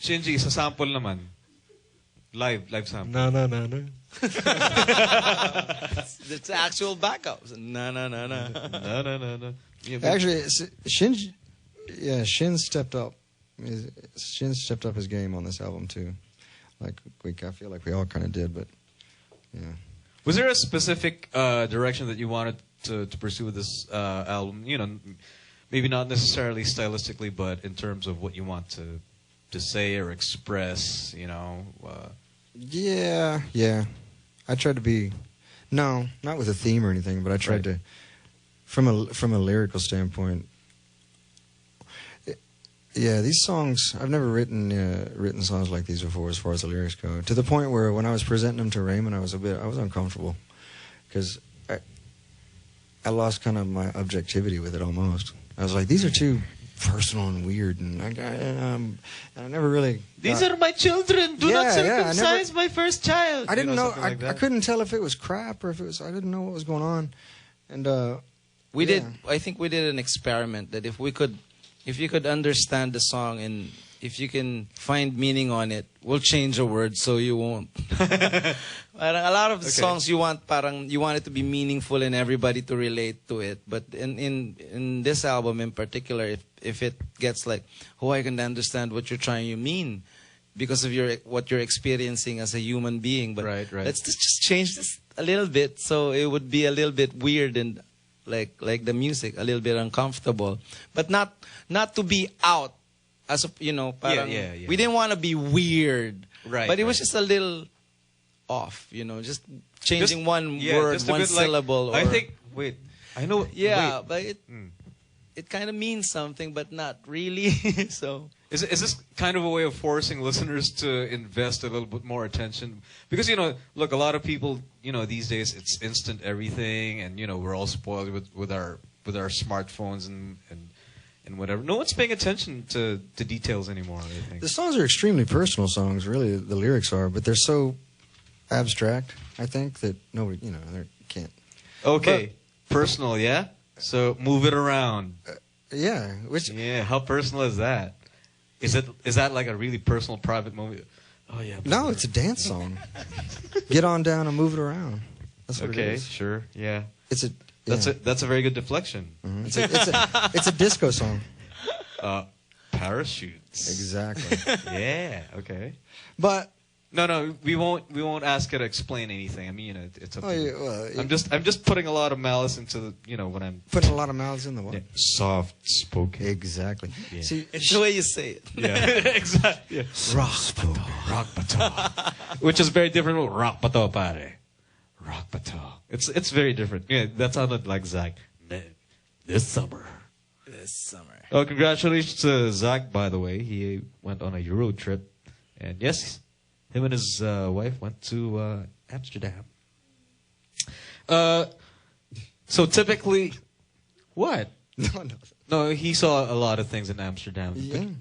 Shinji, sa sample naman. Live sample. No, no, no, no. It's the actual backup. No, no, no, no. No, no, no, no. Yeah, Actually, Shin stepped up. Shin stepped up his game on this album too. I feel like we all kind of did, but yeah. Was there a specific direction that you wanted to pursue with this album? You know, maybe not necessarily stylistically, but in terms of what you want to say or express. You know. Yeah. I tried to be, not with a theme or anything, but I tried to, from a lyrical standpoint. Yeah, these songs, I've never written songs like these before as far as the lyrics go. To the point where when I was presenting them to Raymond, I was uncomfortable. Because I lost kind of my objectivity with it almost. I was like, these are too personal and weird, and I never really... These are my children! Do not circumcise my first child! I didn't know, like I couldn't tell if it was crap or if it was... I didn't know what was going on. And, I think we did an experiment that if you could understand the song and if you can find meaning on it, we'll change a word so you won't. A lot of the songs you want it to be meaningful and everybody to relate to it. But in this album in particular, if it gets like, I can understand what you're trying to mean because of what you're experiencing as a human being. But let's just change this a little bit so it would be a little bit weird and like the music, a little bit uncomfortable, but not to be out as parang, we didn't want to be weird, but it was just a little off, just changing one word, one syllable. I think. Wait, I know. Yeah, but it kind of means something, but not really. So is this kind of a way of forcing listeners to invest a little bit more attention? Because look, a lot of people, these days it's instant everything, and we're all spoiled with our smartphones and whatever. No one's paying attention to details anymore, I think. The songs are extremely personal songs, really. The lyrics are, but they're so abstract, I think, that nobody, they can't. Okay, but, personal, yeah. So move it around. Yeah. How personal is that? Is that like a really personal, private moment? Oh yeah. No, it's a dance song. Get on down and move it around. That's what it is. Okay, sure, yeah. That's a very good deflection. Mm-hmm. It's a disco song. Parachutes. Exactly. Yeah. Okay. But. No, we won't ask her to explain anything. I mean, it's up to you. Well, I'm just putting a lot of malice into when I'm putting a lot of malice in the what? Soft spoken. Exactly. Yeah. See, it's the way you say it. Yeah, exactly. Yeah. Rock Bato, which is very different from Rock Bato, pare. Rock Bato. It's very different. Yeah, that sounded like Zach. This summer. Oh, congratulations to Zach, by the way. He went on a Euro trip, and yes. Him and his wife went to Amsterdam. So typically, what? No, he saw a lot of things in Amsterdam,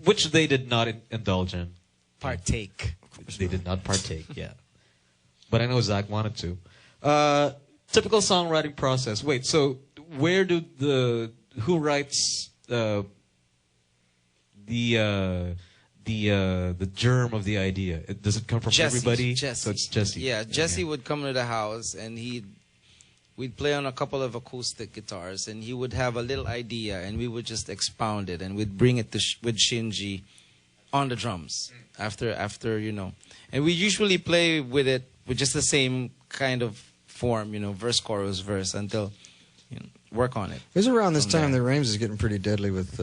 which they did not indulge in. Partake. They did not partake, yeah. But I know Zach wanted to. Typical songwriting process. Wait, so who writes the germ of the idea? Does it come from everybody? Jesse. So it's Jesse. Yeah, Jesse would come to the house and we'd play on a couple of acoustic guitars and he would have a little idea and we would just expound it and we'd bring it to with Shinji on the drums after and we usually play with it with just the same kind of form, verse, chorus, verse until work on it. It was around this time that Rames is getting pretty deadly with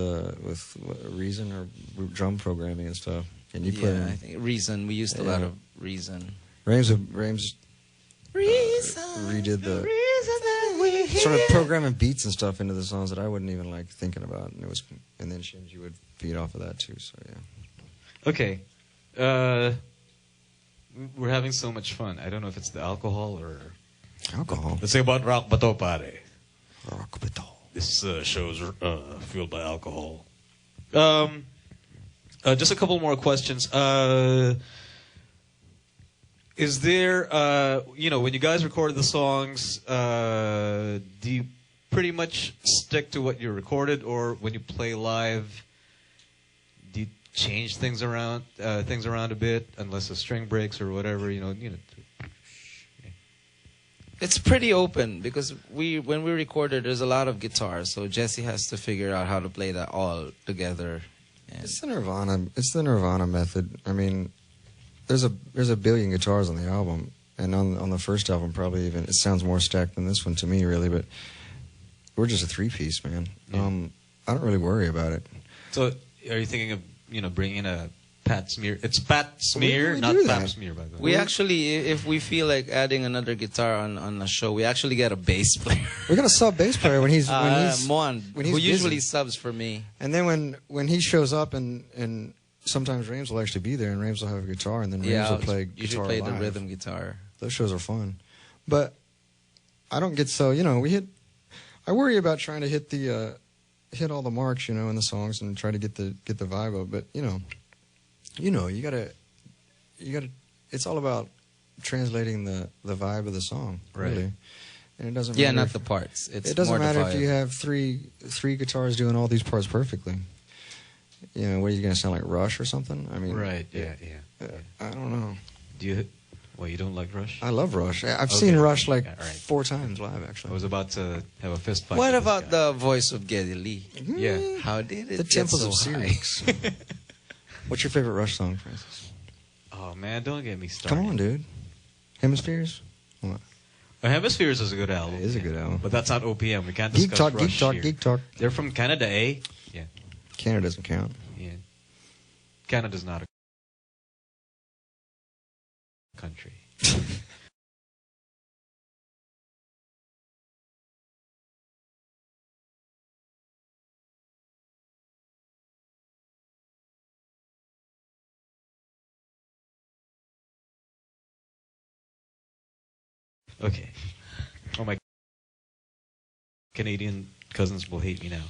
Reason or drum programming and stuff. And you put I think Reason. We used a lot of Reason. Rames redid the sort of programming beats and stuff into the songs that I wouldn't even like thinking about, and then Shinji would feed off of that too. So yeah. Okay, we're having so much fun. I don't know if it's the alcohol or alcohol. Let's say about Rock Bato, pare. Rock Bato. This show is fueled by alcohol. Just a couple more questions. Is there, when you guys recorded the songs, do you pretty much stick to what you recorded, or when you play live, do you change things around a bit, unless a string breaks or whatever. It's pretty open because when we recorded, there's a lot of guitars, so Jesse has to figure out how to play that all together. And It's the Nirvana. It's the Nirvana method. I mean, there's a billion guitars on the album, and on the first album, probably even it sounds more stacked than this one to me, really. But we're just a 3-piece, man. Yeah. I don't really worry about it. So, are you thinking of bringing a Pat Smear? It's Pat Smear, we not do Pap that. Smear, by the way. we actually, if we feel like adding another guitar on a show, we actually get a bass player. We got a sub bass player when he's Mon, when he's who usually busy. subs for me. And then when he shows up and sometimes Rames will actually be there and Rames will have a guitar and then Rames Yeah, will play you should guitar play live. the rhythm guitar. Those shows are fun, but I don't get so I worry about trying to hit all the marks in the songs and try to get the vibe up. But you gotta it's all about translating the vibe of the song, Right. really. And it doesn't Yeah, matter not if- the parts. It's it doesn't more matter the if you vibe. have three guitars doing all these parts perfectly. What are you going to sound like, Rush or something? I mean, Right? Yeah. I don't know. Do you? Well, you don't like Rush? I love Rush. I've Okay. seen Rush like Yeah, all right. 4 times live, I actually. was about to have a fist fight. What with this about guy. the voice of Geddy Lee? Yeah. How did it The get Temples so of high? Syrinx. What's your favorite Rush song, Francis? Oh man, don't get me started. Come on, dude. Hemispheres? What? Hemispheres is a good album. It is a good album. But that's not OPM. We can't discuss Geek Talk, Rush Geek Talk, here. Geek Talk. They're from Canada, eh? Yeah. Canada doesn't count. Yeah. Canada's not a country. Okay. Oh my Canadian cousins will hate me now.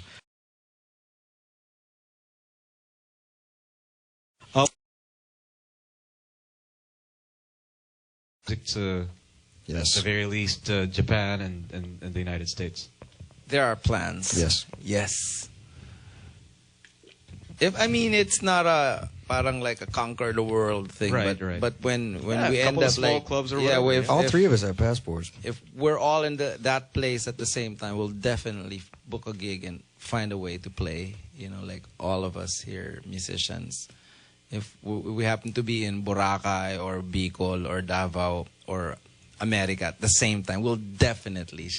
To Yes. at the very least Japan and the United States. There are plans. Yes. Yes. It's not a parang like a conquer the world thing, Right, but right. but when Yeah, we a end couple of up small like clubs or yeah, whatever, if, All if, 3 of us have passports. if we're all in that place at the same time, we'll definitely book a gig and find a way to play. Like all of us here, musicians. If we happen to be in Boracay or Bicol or Davao or America at the same time, we'll definitely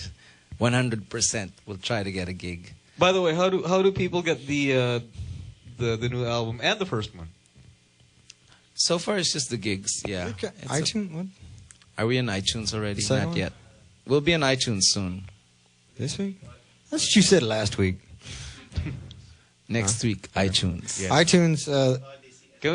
100% will try to get a gig. By the way, how do people get the new album and the first one? So far, it's just the gigs. Yeah. Okay. It's iTunes? What? Are we in iTunes already? Second Not one? yet. We'll be in iTunes soon. This week? That's what you said last week. Next week, iTunes. Yeah. iTunes, Can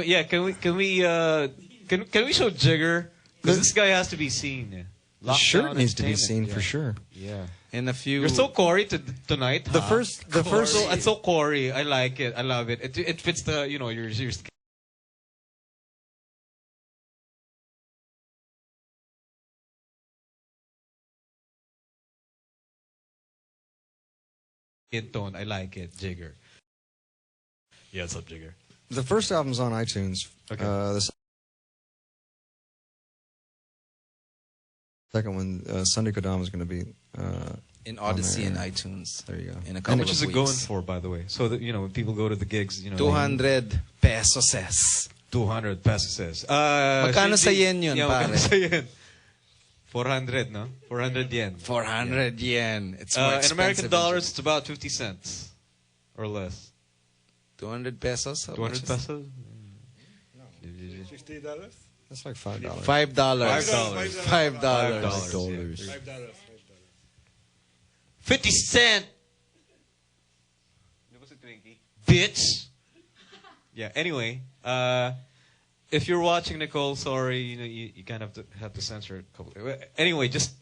we show Jigger? Because this guy has to be seen. Yeah. the shirt Lockdown needs to be Entertainment, seen for sure. Yeah. In a few. You're so Corey tonight. The first, It's so Corey. I like it. I love it. It fits the your skin tone. I like it, Jigger. Yeah, what's up, Jigger? the first album's on iTunes. Okay. The second one, Sunday Kodama, is going to be. in Odyssey on and there. iTunes. There you go. In a How couple much of is it weeks. going for, by the way? So that when people go to the gigs, 200 pesos. 200 pesos. Magkano sa yen yun, yeah, pare? magkano sa yen? 400, no? 400 yen. 400 yen. It's more In expensive American in dollars, it's about 50 cents or less. 200 pesos? How 200 much is it? pesos? $50? That's like $5. $5. $5. $5. $5. $5. 50 cent! Bitch! Yeah, anyway, if you're watching, Nicole, sorry, you kind of have to censor a couple. Anyway, just,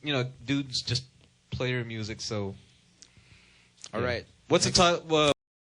dudes, just play your music, so. All right. What's the title?